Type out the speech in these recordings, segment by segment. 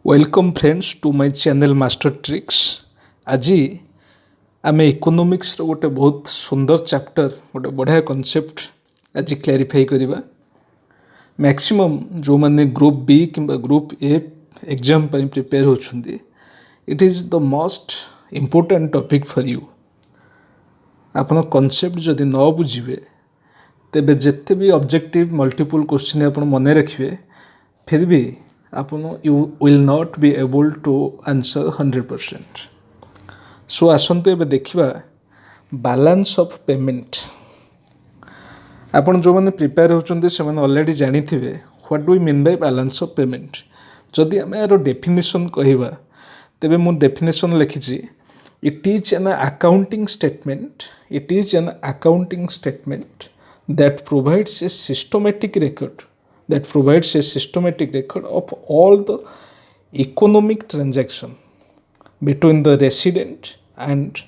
Welcome friends to my channel master tricks. आज आम economics रो गोटे बहुत सुंदर चैप्टर गोटे बढ़िया कॉन्सेप्ट आज क्लैरिफाई करवा। मैक्सिमम जो माने ग्रुप बी कि ग्रुप ए एग्जाम पर प्रिपेयर होछुंदी, it is the most important topic for you. आपन कॉन्सेप्ट जदि न बुझिबे तेबे जिते भी ऑब्जेक्टिव मल्टीपल क्वेश्चन आप मन रखिए फिर भी आपन you will not be able to answer 100%। So आसंतु एबे देखिबा बैलेंस ऑफ पेमेंट। आपन जो माने प्रिपेयर होचंदे से माने ऑलरेडी जानी थिबे what do we mean by balance of payment. जदि आमे यार डेफिनेशन कहिबा तेबे मु डेफिनेशन लिखिछि, it is an accounting statement, it is an accounting statement that provides a systematic record of all the economic transaction between the resident and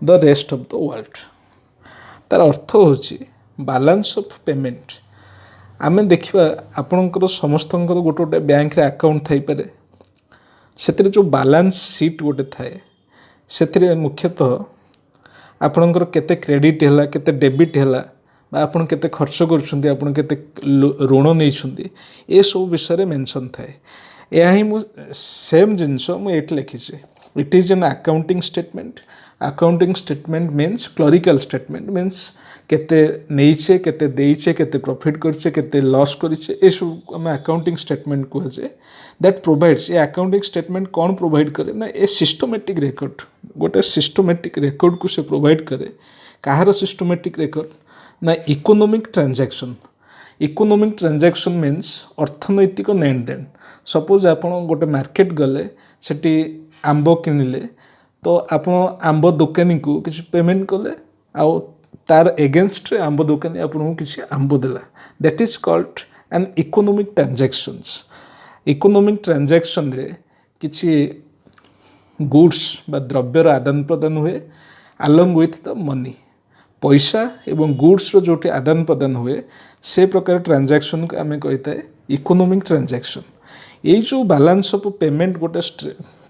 the rest of the world। तार अर्थ होची balance of payment. आमे देखिबा आपनकर समस्तंकर गोटे गोटे bank रे account Thai पारे, सेतिरे जो बैलेंस शीट गोटे थाए सेतिरे मुख्यतः आपनकर केते क्रेडिट हैला केते डेबिट हैला आपन केते खर्च करछुंदी आपन केते ऋण नहीं ए सब विषय मेंशन थाए। या ही मु सेम जिनस मु एट लिखिछि, it is an accounting statement. Accounting statement means clerical statement means केते नहींचे केते देइचे केते प्रॉफिट करछे केते लॉस करछे ए सब हम अकाउंटिंग स्टेटमेंट को जे दैट प्रोवाइड्स। ए अकाउंटिंग स्टेटमेंट कौन प्रोवाइड करे ना ए सिस्टमैटिक रिकॉर्ड, गोटे सिस्टमैटिक रिकॉर्ड को से प्रोवाइड करे। कहार सिस्टमैटिक रिकॉर्ड ना economic transaction. Economic transaction means अर्थनैतिक लेन देन। सपोज आप गोटे मार्केट गले सेठी आंब किनिले तो आप आंब दुकानी को किसी पेमेंट कले आउ तार एगेंस्ट आंब दुकानी आपको किसी आंब देला, that is called an economic transactions. Economic transaction रे किसी गुड्स बा द्रव्यर आदान प्रदान हुए अलोंग विथ द मनी। पैसा एवं गुड्स रो जोटी आदान प्रदान हुए से प्रकार ट्रांजैक्शन को आमे कहता है इकोनॉमिक ट्रांजैक्शन। ये जो बैलेंस ऑफ पेमेंट गोटे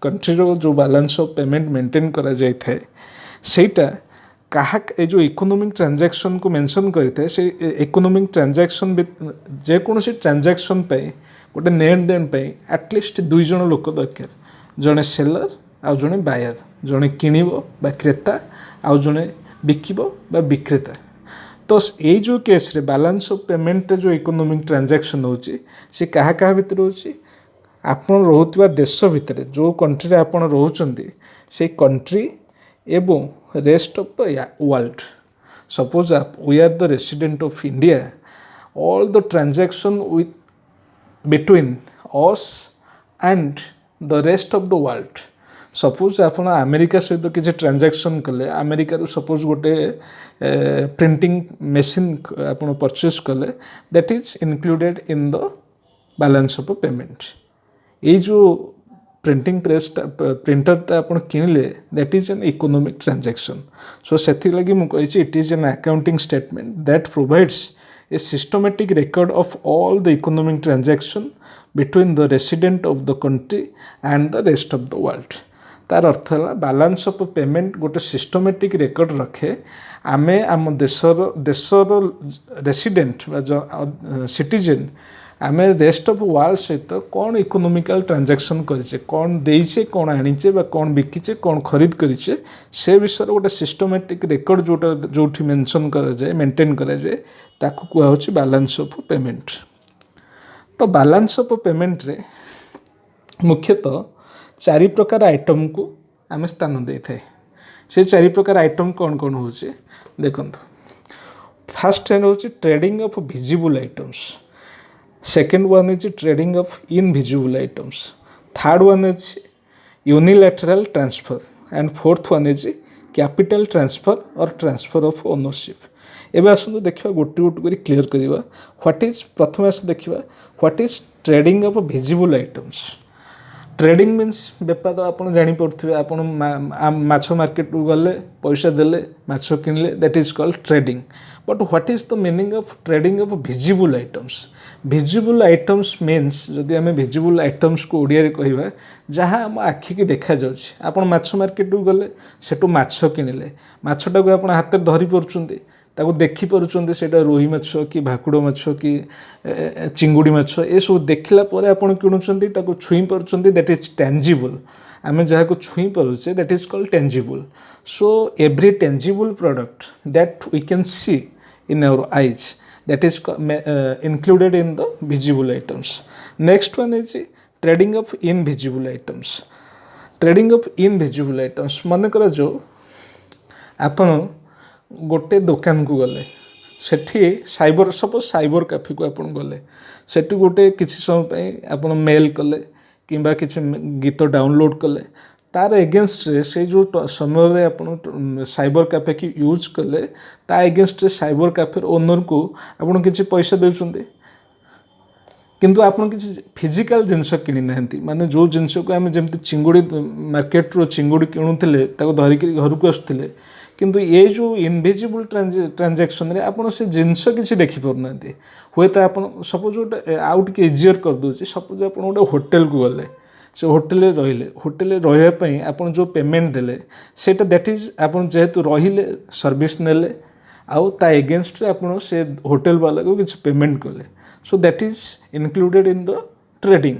कंट्री रो जो बैलेंस ऑफ पेमेंट मेंटेन करा जाय थाए सेटा कहा ए जो इकोनॉमिक ट्रांजैक्शन को मेंशन करता है से इकोनॉमिक ट्रांजैक्शन जे कोनोसी ट्रांजैक्शन पे गोटे लेन देन पे एटलिस्ट दुई जन लोक दरकार, जने सेलर आ जने बायर, जने किनिबो बा क्रेता आ जने बिकिबो बा विक्रेता। तो ये जो केस रे बैलेंस ऑफ पेमेंट जो इकोनॉमिक ट्रांजैक्शन होची से कहा कहा भितर होची आपन रहुतबा देश भितर जो कंट्री रे आपन रहउचंदी से कंट्री एवं rest of the world. Suppose आप we are the resident of India, all the transaction with between us and the rest of the world. Suppose आप अमेरिका सहित किसी ट्रांजैक्शन कले, अमेरिका सपोज गोटे प्रिंटिंग मशीन आप purchase कले, that is included in the balance of payment. ये जो printing press प्रिंटरटा आप किणले that is an economic transaction. So से लगी मुझे it is an accounting statement that provides A systematic record of all the economic transaction between the resident of the country and the rest of the world. तार अर्थ है balance of payment गोटे systematic record रखे। आमे आम देशर resident citizen आमे rest of world सहित कौन इकोनॉमिकल ट्रांजैक्शन करिचे, कौन देइचे, कौन आनीचे बा कौन बिकिचे, कौन खरीद करिचे से विषय गोटे सिस्टमैटिक रिकॉर्ड जोटा जोठी मेंशन करा जाए मेंटेन करा जाए ताकू कुआ होची बैलेंस ऑफ पेमेंट। तो बैलेंस ऑफ पेमेंट रे मुख्यतः चारि प्रकार आइटम को आम स्थान दे थाए। से चारि प्रकार आइटम कौन कौन हो देखो। फास्ट हैंड हो trading of visible items, second one is trading of invisible items, third one is unilateral transfer and fourth one is capital transfer और ट्रांसफर ऑफ ओनरशिप। एवं आसतु देखा गोटे गोटे कर क्लीयर करवा व्हाट इज प्रथम आस देखा what is trading of visible items. Trading means बेपार आपन जानीपे आपन माछ मार्केट को गले पैसा देले माछ Kinley that is called trading but what is the meaning of trading of visible items visible items means जदि आम विजिबल आइटम्स को ओडिया रे कहबा जहाँ आम आखि की देखा जाउछि आपन माछ मार्केट को गले सेटू माछ किनिले माछटा को आपन हाथ धरी परुचंती ताको देखि परुचंती सेटा रोही माछ कि भाकुड़ माछ कि चिंगुड़ी माछ ए सब देखला परे आपन किणुचंती ताको छुई परुचंती दैट इज टेंजिबल आम जहाँ को छुई परुचे that is called tangible so every tangible product that we can see in our eyes that is included in the visible items. Next one is trading of invisible items. Trading of invisible items मन करा जो आपण गोटे दुकान को गले सेठी cyber suppose cyber cafe को आपण गले सेठी गोटे किसी समय पे आपण मेल कले किंबा किसी गीत डाउनलोड कले तार एगेन्स्ट रे से जो समय रे आपण साइबर कैफे की यूज कले ता एगेन्स्ट रे साइबर कैफे ओनर को आपण किसी पैसा देउछंदे किंतु आपण किसी फिजिकल जिनस किनी नाहंती माने जो जिनस को हम जेमति चिंगुड़ी मार्केट रो चिंगुड़ी किणुथिले ताको धरि के घर को आसुथिले किंतु ये जो इनविजिबल ट्रांजैक्शन रे आपण से जिनस किसी देखि परनांती होय त आपण सपोज गोटे आउट के इजियर कर दोची सपोज आपण गोटे होटल को गले से होटेल रहिले होटेल रही आपन जो पेमेंट देले सेटा दैट इज आपन जेहेतु रहिले सर्विस नेले आउ ता एगेंस्ट रे आपन से होटेल वाला को किछ पेमेंट कले so that is included in the trading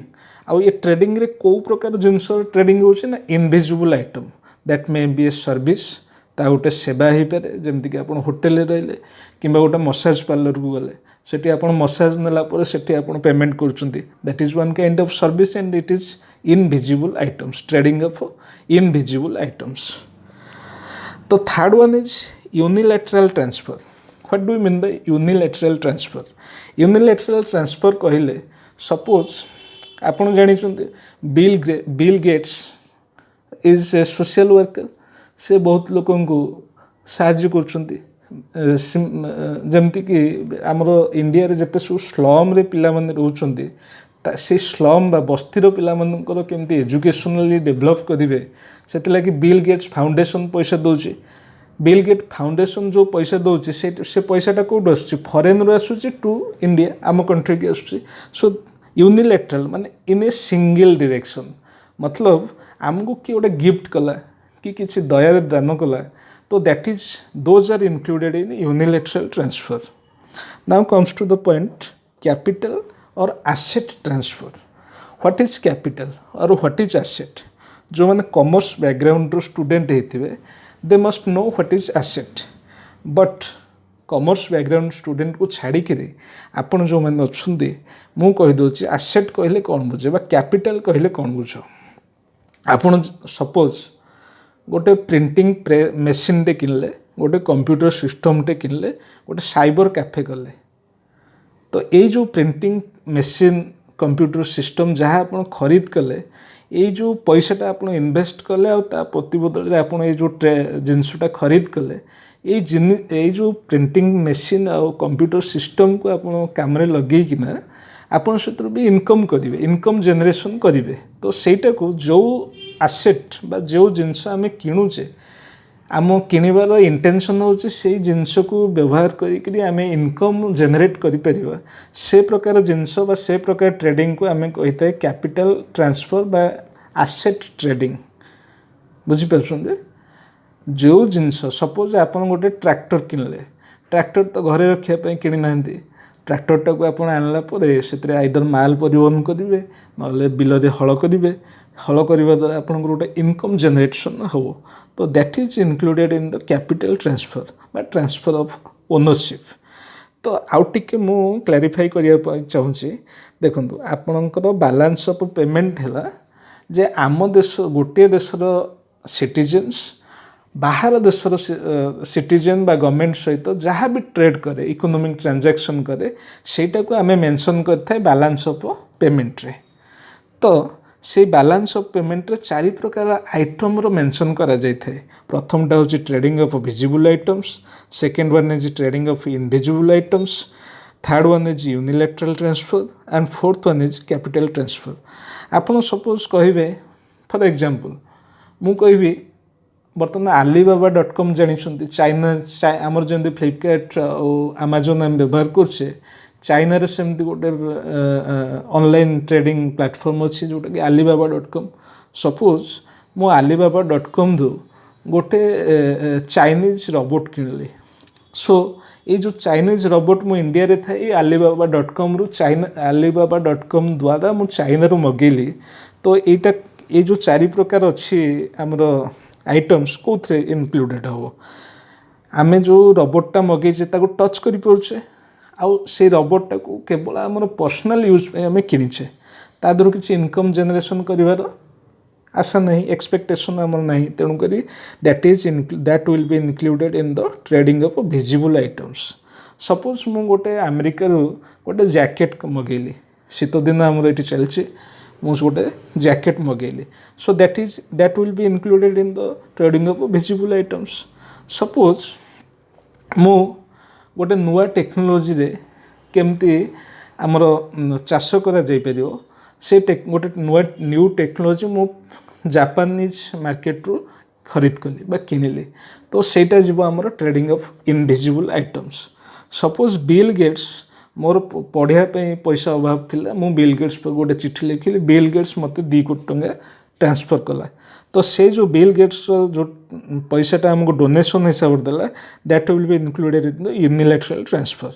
आउ ये ट्रेडिंग रे को प्रकार जिनस ट्रेडिंग होछि ना invisible item that may be a service ता गोटे सेवा ही पारे जेमति कि आपन होटेल रहिले किंबा गोटे मसाज पार्लर को गले सेठी आपन मसाज नेला परे सेठी आपन पेमेंट करचुंती that is one kind of service and it is invisible items trading of invisible items the third one is unilateral transfer what do you mean by unilateral transfer कहले suppose आपण जानि छथि Bill Gates is a social worker से बहुत लोकन को साहाय्य करछंती जेमति कि हमरो इंडिया रे जते सु स्लम रे पिला माने रहउछंती से स्लम बा बस्तीर पिला मानकर केमती एजुकेशनली डेभलप करेंगे से लगी बिल गेट्स फाउंडेशन पैसा दौर बिल गेट फाउंडेशन जो पैसा दौर से पैसाटा कौट आस फरेन रू आसूँ टू इंडिया आम कंट्री की आसूँ सो यूनिलैटरल माने इन ए सिंगल डायरेक्शन मतलब आमको किए गोटे गिफ्ट कला कि किसी दयार दान कला तो that is those are included in unilateral transfer now comes to the point capital और asset transfer what is capital और व्हाट इज एसेट जो मैंने कॉमर्स बैकग्राउंड रो स्टूडेंट होते they must know what is asset but commerce background student को छाड़ी आपन जो मैंने अच्छे मु कहीदे एसेट कहले कौन बुझे बा कैपिटल कहले कौन बुझ आपन सपोज गोटे प्रिंटिंग मेसीन टे किनले गोटे कंप्यूटर सिस्टम टे किनले गोटे साइबर कैफे गले तो ये जो प्रिंटिंग मेसीन कंप्यूटर सिस्टम जहाँ आप खरीद कले ये जो पैसाटा आप इन्वेस्ट कले आ प्रतिबदल रे आप जो जिनसटा खरीद कले ये जो प्रिंटिंग मेसीन आ कंप्यूटर सिस्टम को आप काम लगे किना आपन से भी इनकम करेंगे इनकम जनरेशन करेंगे तो सेटा को जो एसेट बा जो जिनस आम किणुचे आम किणवार इंटेंशन होची से जिनस को व्यवहार करी आम इनकम जनरेट करिपरिबा से प्रकार जिनस बा से प्रकार ट्रेडिंग को आम कही कैपिटल ट्रांसफर बा एसेट ट्रेडिंग बुझी पाछुंदे जो जिनस सपोज आपन गोटे ट्रैक्टर किनले ट्रैक्टर तो घरे रखिया पई किनि नांदी ट्रैक्टरटा को आप आनला परे से आइदर माल परिवहन करेंगे ना बिल हल करेंगे हल करने द्वारा आप गोटे इनकम जनरेशन हो तो that is included in the capital transfer बा ट्रांसफर ऑफ ओनरशिप तो आउ टिके मु क्लारिफाई करने चाहूँगी देखो आपणकर बैलेंस ऑफ पेमेंट है जे आम देश गोटे देशर सिटीजन्स बाहर देशर सिटीजन बा गवर्नमेंट सहित जहाँ भी ट्रेड करे इकोनॉमिक ट्रांजैक्शन करे सेटा को आमे मेंशन करथाय बैलेंस ऑफ पेमेंट रे तो से बैलेंस ऑफ पेमेंट रे चारि प्रकार आइटम रो मेंशन करा जाय थाय प्रथमटा होची trading of visible items second one is trading of invisible items third one is unilateral transfer and fourth one is capital transfer. आपन सपोज कहिबे फॉर एग्जांपल मु कहिबी बर्तमान alibaba.com जानी चाइना आमर जमी फ्लिपकार्ट और अमेजन आम व्यवहार करछे चाइना रे सेमती गोटे ऑनलाइन ट्रेडिंग प्लेटफॉर्म अच्छी जोटा कि alibaba.com। सपोज मु alibaba.com दो गोटे चाइनीज रोबोट किनली। सो ये जो चाइनीज रोबोट मु इंडिया रे था ये alibaba.com रु चाइना alibaba.com द्वारा मु चाइना रु मगेली। तो एटा ये जो चारि प्रकार अच्छी आमर आइटम्स कौन इनक्लूडेड हम आम जो रोबोटा मगेचे टच कर पारे आउ से रोबोटा को केवल आम पर्सनल यूज आम किणीचे तादर किसी इनकम जनरेशन कर आशा नहीं एक्सपेक्टेशन आमर ना तेणुक that will be included in the trading of visible items. Suppose मु गोटे अमेरिका गोटे जैकेट मगेली शीत दिन आमर ये चलती मुझे गोटे जैकेट मगेली। So that will be included in the trading of visible items. Suppose मु गोटे नुआ टेक्नोलोजी रे केमती आमर चाष करा जाई परियो से गोटे न्यू टेक्नोलोजी मु जापानीज मार्केट रू खरीद कली बा किनिली तो सेटा जीव आमर trading of invisible items. Suppose Bill Gates मोर पढ़िया पैसा अभाव थिला मु बिल गेट्स पर गोटे चिठी लिखिली बिल गेट्स मते 2 कोटी टंका ट्रांसफर कला तो से जो बिल गेट्स जो पैसाटा आमको डोनेशन हिसाब से देला that will be included in the unilateral transfer.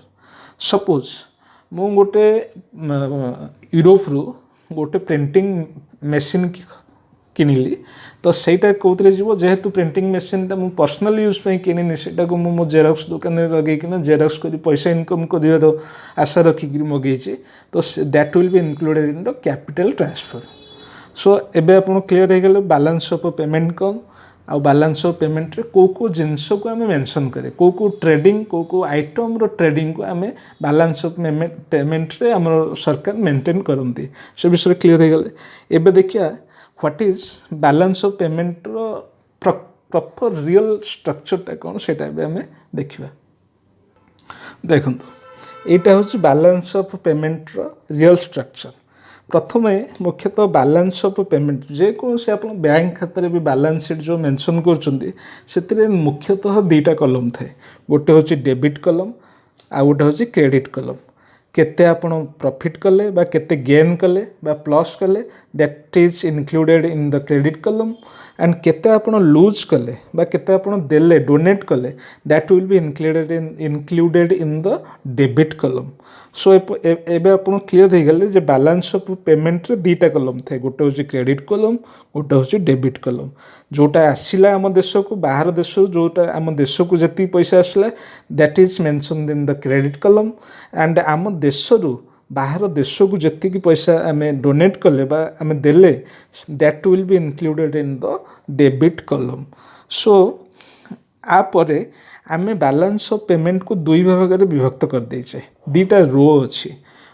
Suppose मु गोटे यूरोप रु गोटे प्रिंटिंग मशीन किनिली तो सेटा कौतरे जीवो जेहेतु प्रिंटिंग मशीन टा मु पर्सनल यूज पे किनिनी सेटा को मु जेरॉक्स दुकान रे लगे किना जेरॉक्स करी पैसा इनकम करिवार आशा रखी मगेची तो that will be included in the capital transfer. So एबे आपन क्लियर हो गले बैलेंस ऑफ पेमेंट कौन आ बैलेंस ऑफ पेमेंट रे को जिनस को आम मेंशन करे को ट्रेडिंग को आइटम रो ट्रेडिंग को आम बैलेंस ऑफ पेमेंट रे हमर सरकार मेंटेन करंती से विषय क्लियर हो गले। एबे देखिया what is balance of payment रो प्रॉपर रियल स्ट्रक्चरटा कौन से आम देखा। देखो यहाँ हूँ बैलेंस ऑफ पेमेंट रो रियल स्ट्रक्चर। प्रथम मुख्यतः बैलेंस ऑफ पेमेंट जेकोसी आप बैंक खाते भी बैलेंस शीट जो मेंशन कर मुख्यतः 2टा कलम थाए गोटे हूँ डेबिट कलम आ गोटे हूँ क्रेडिट कलम केते आपण प्रॉफिट कले बा केते गेन कले बा प्लस कले that is included in the credit कलम एंड केते आपण लूज कले बा केते आपण देले डोनेट कले that will be included in the debit कलम। सो एबे आपण क्लियर हो गले जे बैलेंस ऑफ पेमेंट रे 2टा कलम थे गोटे हूँ क्रेडिट कलम गोटे हूँ डेबिट कलम जोटा आसिला आम देश को बाहर देश जोटा आम देश को जी पैसा आसला that is mention in the credit कलम एंड आम देश रु बाहर देश को जी पैसा आम डोनेट कले बा आम देले that will be included in the debit कलम। सो आपरे आम बैलेंस ऑफ पेमेंट को 2 भाग में विभक्त कर देचे 2टा रो अच्छी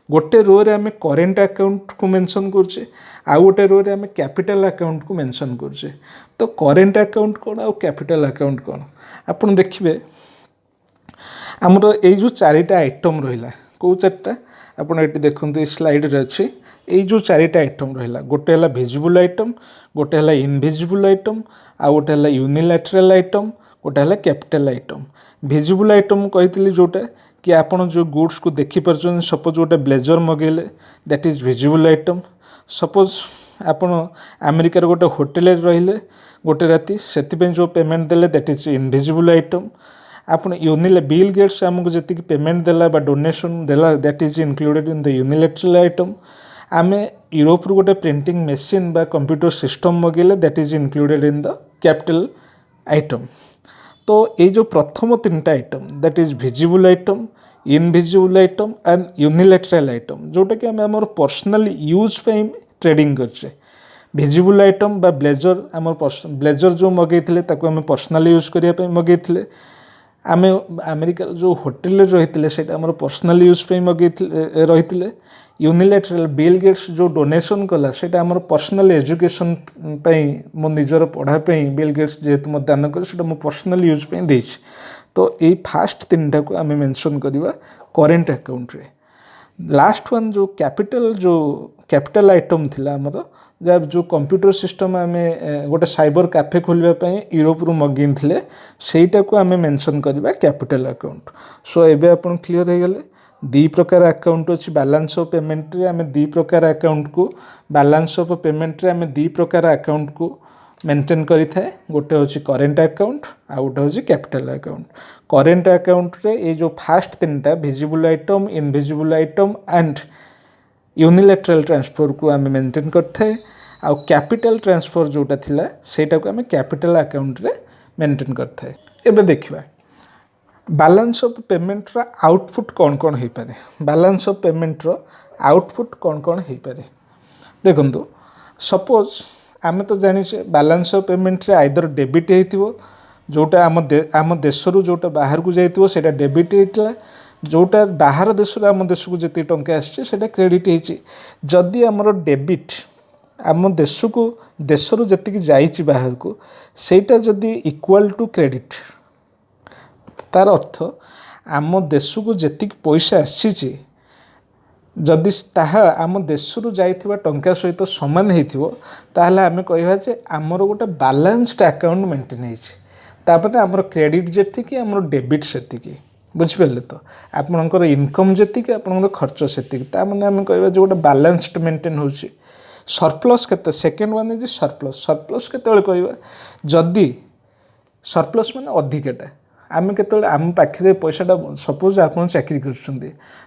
गोटे रो रे आम करेन्ट अकाउंट को मेंशन करछे आ गोटे रो रे आम कैपिटल अकाउंट को मेंशन करछे। तो करेन्ट अकाउंट कौन आ कैपिटल अकाउंट कौन आपन देखिए आमर ये जो 4टा आइटम रहिला को 4टा आपन ये देखते स्लाइड रे अच्छी ये जो 4टा आइटम रहिला गोटे है विजिबल आइटम गोटे है इनविजिबल आइटम आ गोटे है यूनिलैटरल आइटम गोटे है कैपिटल आइटम। विजिबल आइटम कही जोटा कि आपन जो गुड्स को देखी पार्छन सपोज गोटे ब्लेजर मगेले that is visible item. Suppose आपन अमेरिकार गोटे होटेल रहिले गोटे राति से जो पेमेंट देले दैट इज इनविजिबल आइटम। आपन बिल गेट्स आमको जी पेमेंट देला बा डोनेशन देला that is included in the unilateral item. आम यूरोप रू गोटे प्रिंटिंग मशीन बा कंप्यूटर सिस्टम मगेले that is included in the capital item. तो ये जो प्रथम 3टा item that is visible item invisible item and unilateral item जोटा कि आम पर्सनल यूज पे ट्रेडिंग करछे। विजिबल आइटम बा ब्लेजर आम ब्लेजर जो मगेइथिले ताको आम पर्सनल यूज करिया पे मगेइथिले आम अमेरिका जो होटेल रही से पर्सनल यूज पे मगेइथिले रही। यूनिलैटरल बिल गेट्स जो डोनेशन कला से पर्सनल एजुकेशन मो निजर पढ़ापी बिल गेट्स जेहेतु मो दान कर पर्सनल यूज पे देछि तो ये फास्ट तीन टा को आम मेंशन करवा करेंट अकाउंट रे। लास्ट वन जो कैपिटल आइटम थिला हमर जब जो कंप्यूटर सिस्टम आम गोटे साइबर कैफे खोलने यूरोप रु मगेन थिले सेटा को आम मेंशन करवा कैपिटल अकाउंट। सो एबे अपन क्लियर हो गले दी प्रकार अकाउंट अच्छी बैलेंस ऑफ पेमेंट रे आम दी प्रकार अकाउंट को बैलेंस ऑफ पेमेंट रे आम दी प्रकार अकाउंट को मेंटेन करि थाए। गोटे होची करेंट अकाउंट आ गोटे होची कैपिटल अकाउंट। करेंट अकाउंट रे ये जो फास्ट तीनटा visible item invisible item and unilateral transfer को आम मेंटेन करथाए। आ कैपिटल ट्रांसफर जोटा थिला सेटा को आम कैपिटल अकाउंट रे मेंटेन करथाए। एबे देखिबा बैलेंस ऑफ पेमेंट रा आउटपुट कौन कौन हो पारे। बैलेंस ऑफ पेमेंट रो आउटपुट कौन कौन हो पारे देखो। सपोज आम तो जाने बैलेंस ऑफ पेमेंट रे आइदर डेबिट होइतिबो जोटा आम देश रु जोटा बाहर को जाइतिबो सेटा डेबिट होइतला। जोटा बाहर देश रु आम देश को जति टंका आछि सेटा क्रेडिट होइछि। जदि आमर डेबिट आम देश रु जति जाइछि बाहर को सेटा जदि इक्वल टू क्रेडिट तार अर्थ आम देश को जी पैसा आसी जदि ताहा आम देश रु जाइथिबा टंका सहित समान होइथिबो ताहले आमे कहबा जे आमर गोटे बैलेंस्ड अकाउंट मेंटेन होइछि। तापर आमर क्रेडिट जेतिकी आमर डेबिट सेतिकी बुझिपारे तो आपनकर इनकम जेतिकी आपनकर खर्च सेतिकी ता माने आमे कहबा जे गोटे बैलेंस्ड मेंटेन होउछि। सरप्लस केते सेकंड वन इज सरप्लस केते कहबा जदि सरप्लस माने अधिकटा आम के आम पाखे पैसाटा सपोज आप चाकरी कर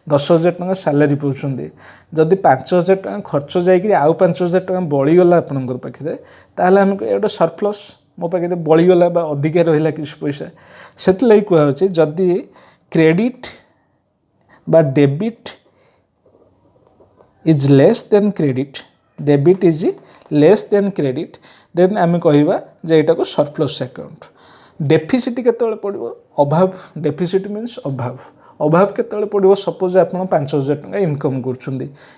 10,000 टका सालारी पाँच जदि 5,000 टका खर्च जाकि आउ 5,000 टका बळीगला आपणकर पाखे ताहले आम गोटे सरप्लस मो पाखे बळीगला बा अधिका रहा कि पैसा से कहुचे जदि क्रेडिट बा debit is less than credit debit is less than credit then आम कहवा जे एटा को सरप्लस अकाउंट। डेफिसिट केतले पड़ो अभाव डेफिसिट मीन्स अभाव केतले पड़ो सपोज आप 5,000 टका इनकम कर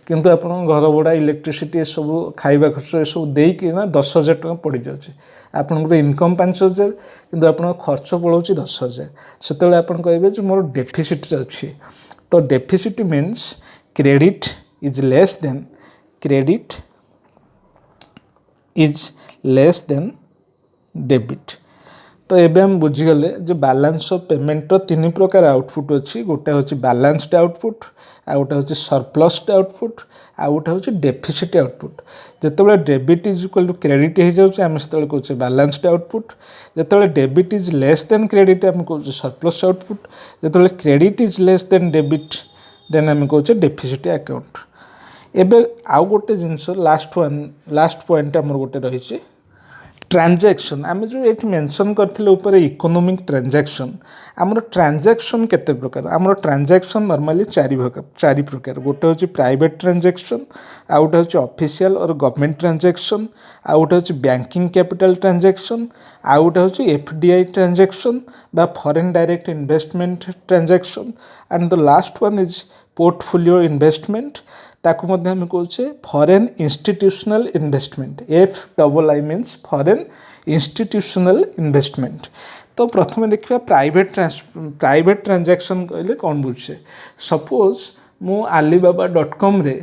घर भड़ा इलेक्ट्रिसिटी सब खाଇବା खर्च ये सब देकी ना 10,000 टका पड़ जाए आपंकर इनकम 5,000 किंतु आप खर्च पड़ो 10,000 से आप कहे मोर डेफिसिट अच्छी। तो deficit means credit is less than debit. तो एबे हम बुझीगले जो बैलेंस ऑफ पेमेंट तीन प्रकार आउटपुट अच्छी। गोटे हूँ बैलेंस्ड आउटपुट आ गोटे हूँ सरप्लस्ड आउटपुट आ गोटे हूँ डेफिसिट आउटपुट। जिते debit is equal to credit हो जाए आम से कहे बैलेंस्ड आउटपुट। जिते debit is less than credit आम कहे सरप्लस आउटपुट। जिते credit is less than debit then आम कहे डेफिसिट अकाउंट। एबे आउ गोटे जिनस लास्ट पॉइंट आमर गोटे रही ट्रांजैक्शन। आम जो ये मेंशन करथिले ऊपर इकोनॉमिक ट्रांजैक्शन आमर ट्रांजैक्शन केते प्रकार आमर ट्रांजैक्शन नॉर्मली चारि प्रकार। गोटे होची प्राइवेट ट्रांजैक्शन आ गोटे होची ऑफिशियल और गवर्नमेंट ट्रांजैक्शन आ गोटे होची बैंकिंग कैपिटल ट्रांजैक्शन आ गोटे होची एफडीआई ट्रांजैक्शन बा foreign direct investment transaction and the last one is portfolio investment ताकू मध्य हम कहे foreign institutional investment FII means foreign institutional investment. तो प्रथम देखा प्राइवेट ट्रांजैक्शन कहले कौन बुझे। सपोज मु alibaba.com रे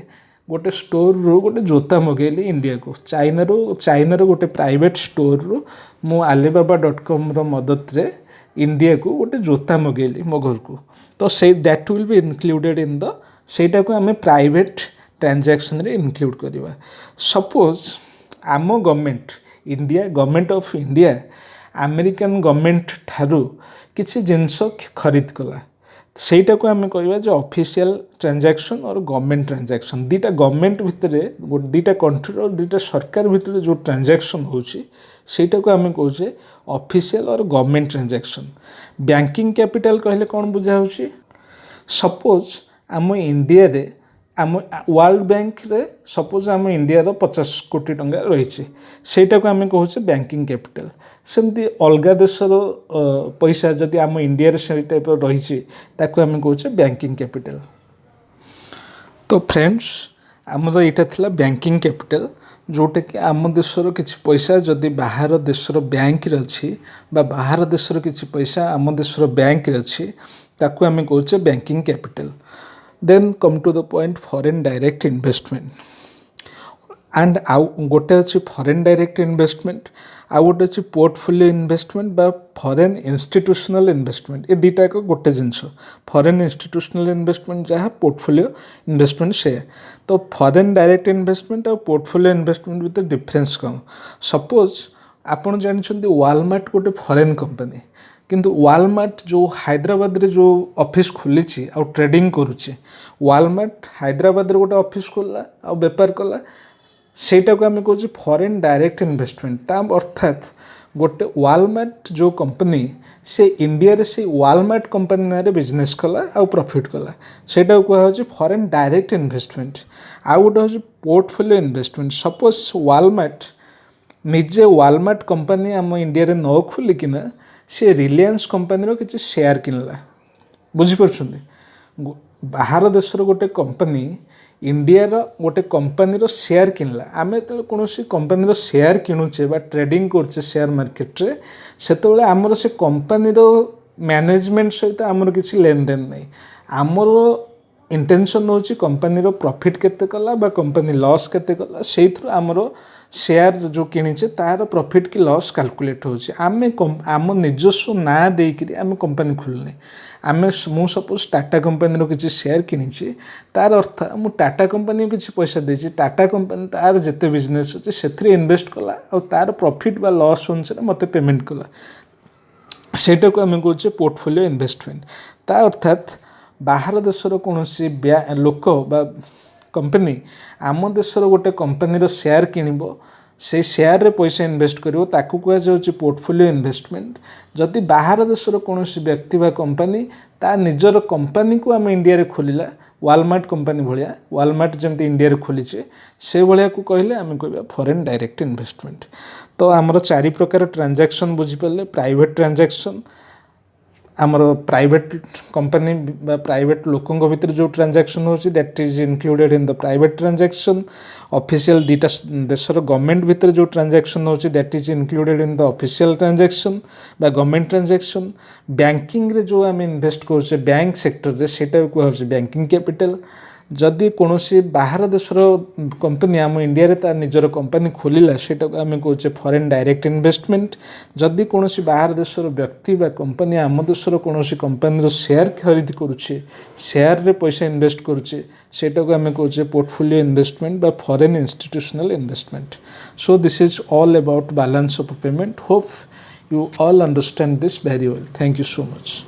गोटे स्टोर रु गोटे जोता मगेली इंडिया को चाइना रो गोटे प्राइवेट स्टोर रु मु alibaba.com रो मदद रे इंडिया को गोटे जोता मगेली मो घर को। तो say that will be included in the सेटा को आम प्राइवेट ट्रांजैक्शन रे इनक्लूड करवा। सपोज आम government India government of India American government ठारू किसी जिनस खरीद कला सेटा को आम कहवा जो ऑफिशियल ट्रांजैक्शन और गवर्नमेंट ट्रांजैक्शन दीटा गवर्नमेंट भितर दीटा कंट्री और दीटा सरकार भितर जो ट्रांजैक्शन होची सेटा को आम कहे ऑफिशियल और गवर्नमेंट ट्रांजैक्शन। बैंकिंग कैपिटल कहले कौन बुझा होची। सपोज आम इंडिया रे आम वर्ल्ड बैंक रे सपोज आम इंडिया रो 50 कोटी टंका रही सेटा को आम कहे बैंकिंग कैपिटल। सेमती अलग देशर पैसा जदि आम इंडिया रे से टाइप रही ताकू आम कहे बैंकिंग कैपिटल। तो फ्रेंड्स ଆମର ଏଇଟା ଥିଲା ବ୍ୟାଙ୍କିଂ କ୍ୟାପିଟାଲ, ଯେଉଁଟାକି ଆମ ଦେଶର କିଛି ପଇସା ଯଦି ବାହାର ଦେଶର ବ୍ୟାଙ୍କରେ ଅଛି ବା ବାହାର ଦେଶର କିଛି ପଇସା ଆମ ଦେଶର ବ୍ୟାଙ୍କରେ ଅଛି ତାକୁ ଆମେ କହୁଛେ banking capital. Then come to the point foreign direct investment. And ଆଉ ଗୋଟେ ଅଛି ଫରେନ୍ ଡାଇରେକ୍ଟ ଇନଭେଷ୍ଟମେଣ୍ଟ, ଆଉ ଗୋଟେ ଅଛି ପୋର୍ଟଫୋଲିଓ ଇନଭେଷ୍ଟମେଣ୍ଟ ବା ଫରେନ୍ ଇନଷ୍ଟିଟ୍ୟୁସନାଲ ଇନଭେଷ୍ଟମେଣ୍ଟ। ଏ ଦୁଇଟା ଏକ ଗୋଟେ ଜିନିଷ। ଫରେନ୍ ଇନଷ୍ଟିଟ୍ୟୁସନାଲ ଇନଭେଷ୍ଟମେଣ୍ଟ ଯାହା, ପୋର୍ଟଫୋଲିଓ ଇନଭେଷ୍ଟମେଣ୍ଟ ସେୟା। ତ ଫରେନ୍ ଡାଇରେକ୍ଟ ଇନଭେଷ୍ଟମେଣ୍ଟ ଆଉ ପୋର୍ଟଫୋଲିଓ ଇନଭେଷ୍ଟମେଣ୍ଟ ଭିତରେ ଡିଫରେନ୍ସ କ'ଣ? ସପୋଜ ଆପଣ ଜାଣିଛନ୍ତି ୱାଲମାର୍ଟ ଗୋଟେ ଫରେନ୍ କମ୍ପାନୀ, କିନ୍ତୁ ୱାଲମାର୍ଟ ଯେଉଁ ହାଇଦ୍ରାବାଦରେ ଯେଉଁ ଅଫିସ୍ ଖୋଲିଛି ଆଉ ଟ୍ରେଡ଼ିଂ କରୁଛି, ୱାଲମାର୍ଟ ହାଇଦ୍ରାବାଦରେ ଗୋଟେ ଅଫିସ୍ ଖୋଲିଲା ଆଉ ବେପାର କଲା, ସେଇଟାକୁ ଆମେ କହୁଛେ ଫରେନ୍ ଡାଇରେକ୍ଟ ଇନଭେଷ୍ଟମେଣ୍ଟ। ତା ଅର୍ଥାତ୍ ଗୋଟେ ୱାଲମାର୍ଟ ଯେଉଁ କମ୍ପାନୀ ସେ ଇଣ୍ଡିଆରେ ସେଇ ୱାଲମାର୍ଟ କମ୍ପାନୀ ନାଁରେ ବିଜନେସ୍ କଲା ଆଉ ପ୍ରଫିଟ୍ କଲା, ସେଇଟାକୁ କୁହାହେଉଛି ଫରେନ୍ ଡାଇରେକ୍ଟ ଇନଭେଷ୍ଟମେଣ୍ଟ। ଆଉ ଗୋଟେ ହେଉଛି ପୋର୍ଟଫୋଲିଓ ଇନଭେଷ୍ଟମେଣ୍ଟ। ସପୋଜ ୱାଲମାର୍ଟ ନିଜେ ୱାଲମାର୍ଟ କମ୍ପାନୀ ଆମ ଇଣ୍ଡିଆରେ ନ ଖୋଲିକିନା ସେ ରିଲାଏନ୍ସ କମ୍ପାନୀର କିଛି ସେୟାର କିଣିଲା, ବୁଝିପାରୁଛନ୍ତି? ବାହାର ଦେଶର ଗୋଟେ କମ୍ପାନୀ ଇଣ୍ଡିଆର ଗୋଟେ କମ୍ପାନୀର ସେୟାର କିଣିଲା। ଆମେ ଯେତେବେଳେ କୌଣସି କମ୍ପାନୀର ସେୟାର କିଣୁଛେ ବା ଟ୍ରେଡ଼ିଂ କରୁଛେ ସେୟାର ମାର୍କେଟରେ, ସେତେବେଳେ ଆମର ସେ କମ୍ପାନୀର ମ୍ୟାନେଜମେଣ୍ଟ ସହିତ ଆମର କିଛି ଲେନଦେନ ନାହିଁ। ଆମର ଇଣ୍ଟେନସନ୍ ହେଉଛି କମ୍ପାନୀର ପ୍ରଫିଟ୍ କେତେ କଲା ବା କମ୍ପାନୀ ଲସ୍ କେତେ କଲା, ସେଇଥିରୁ ଆମର ସେୟାର ଯେଉଁ କିଣିଛେ ତାର ପ୍ରଫିଟ୍ କି ଲସ୍ କାଲକୁଲେଟ୍ ହେଉଛି। ଆମେ ଆମ ନିଜସ୍ୱ ନାଁ ଦେଇକରି ଆମେ କମ୍ପାନୀ ଖୋଲୁନେ। ମୁଁ ସପୋଜ ଟାଟା କମ୍ପାନୀର କିଛି ସେୟାର କିଣିଛି, ତାର ଅର୍ଥ ମୁଁ ଟାଟା କମ୍ପାନୀକୁ କିଛି ପଇସା ଦେଇଛି, ଟାଟା କମ୍ପାନୀ ତାର ଯେତେ ବିଜନେସ୍ ଅଛି ସେଥିରେ ଇନଭେଷ୍ଟ କଲା ଆଉ ତାର ପ୍ରଫିଟ୍ ବା ଲସ୍ ଅନୁସାରେ ମୋତେ ପେମେଣ୍ଟ କଲା, ସେଇଟାକୁ ଆମେ କହୁଛେ ପୋର୍ଟଫୋଲିଓ ଇନଭେଷ୍ଟମେଣ୍ଟ। ତା ଅର୍ଥାତ୍ ବାହାର ଦେଶର କୌଣସି ଲୋକ ବା କମ୍ପାନୀ ଆମ ଦେଶର ଗୋଟେ କମ୍ପାନୀର ସେୟାର କିଣିବ, ସେଇ ସେୟାରରେ ପଇସା ଇନଭେଷ୍ଟ କରିବ, ତାକୁ କୁହାଯାଉଛି ପୋର୍ଟଫୋଲିଓ ଇନଭେଷ୍ଟମେଣ୍ଟ। ଯଦି ବାହାର ଦେଶର କୌଣସି ବ୍ୟକ୍ତି ବା କମ୍ପାନୀ ତା ନିଜର କମ୍ପାନୀକୁ ଆମେ ଇଣ୍ଡିଆରେ ଖୋଲିଲା, ୱାଲମାର୍ଟ କମ୍ପାନୀ ଭଳିଆ, ୱାଲମାର୍ଟ ଯେମିତି ଇଣ୍ଡିଆରେ ଖୋଲିଛେ ସେଇଭଳିଆକୁ କହିଲେ ଆମେ କହିବା ଫରେନ୍ ଡାଇରେକ୍ଟ ଇନଭେଷ୍ଟମେଣ୍ଟ। ତ ଆମର 4 ପ୍ରକାର ଟ୍ରାଞ୍ଜାକ୍ସନ୍ ବୁଝିପାରିଲେ। ପ୍ରାଇଭେଟ୍ ଟ୍ରାଞ୍ଜାକ୍ସନ୍, ଆମର ପ୍ରାଇଭେଟ୍ କମ୍ପାନୀ ବା ପ୍ରାଇଭେଟ୍ ଲୋକଙ୍କ ଭିତରେ ଯେଉଁ ଟ୍ରାଞ୍ଜାକ୍ସନ୍ ହେଉଛି that is included in the private transaction. Official ଦୁଇଟା ଦେଶର ଗଭର୍ଣ୍ଣମେଣ୍ଟ ଭିତରେ ଯେଉଁ ଟ୍ରାଞ୍ଜାକ୍ସନ୍ ହେଉଛି that is included in the official transaction ବା ଗଭର୍ଣ୍ଣମେଣ୍ଟ ଟ୍ରାଞ୍ଜାକ୍ସନ୍। ବ୍ୟାଙ୍କିଂରେ ଯେଉଁ ଆମେ ଇନଭେଷ୍ଟ କରୁଛେ ବ୍ୟାଙ୍କ ସେକ୍ଟରରେ, ସେଇଟାକୁ କୁହାଯାଉଛି ବ୍ୟାଙ୍କିଂ କ୍ୟାପିଟାଲ। ଯଦି କୌଣସି ବାହାର ଦେଶର କମ୍ପାନୀ ଆମ ଇଣ୍ଡିଆରେ ତା ନିଜର କମ୍ପାନୀ ଖୋଲିଲା, ସେଇଟାକୁ ଆମେ କହୁଛେ ଫରେନ୍ ଡାଇରେକ୍ଟ ଇନଭେଷ୍ଟମେଣ୍ଟ। ଯଦି କୌଣସି ବାହାର ଦେଶର ବ୍ୟକ୍ତି ବା କମ୍ପାନୀ ଆମ ଦେଶର କୌଣସି କମ୍ପାନୀର ସେୟାର ଖରିଦ କରୁଛେ, ସେୟାରରେ ପଇସା ଇନଭେଷ୍ଟ କରୁଛେ, ସେଇଟାକୁ ଆମେ କହୁଛେ ପୋର୍ଟଫୋଲିଓ ଇନଭେଷ୍ଟମେଣ୍ଟ ବା foreign institutional investment. So this is all about balance of payment. Hope you all understand this very well. Thank you so much.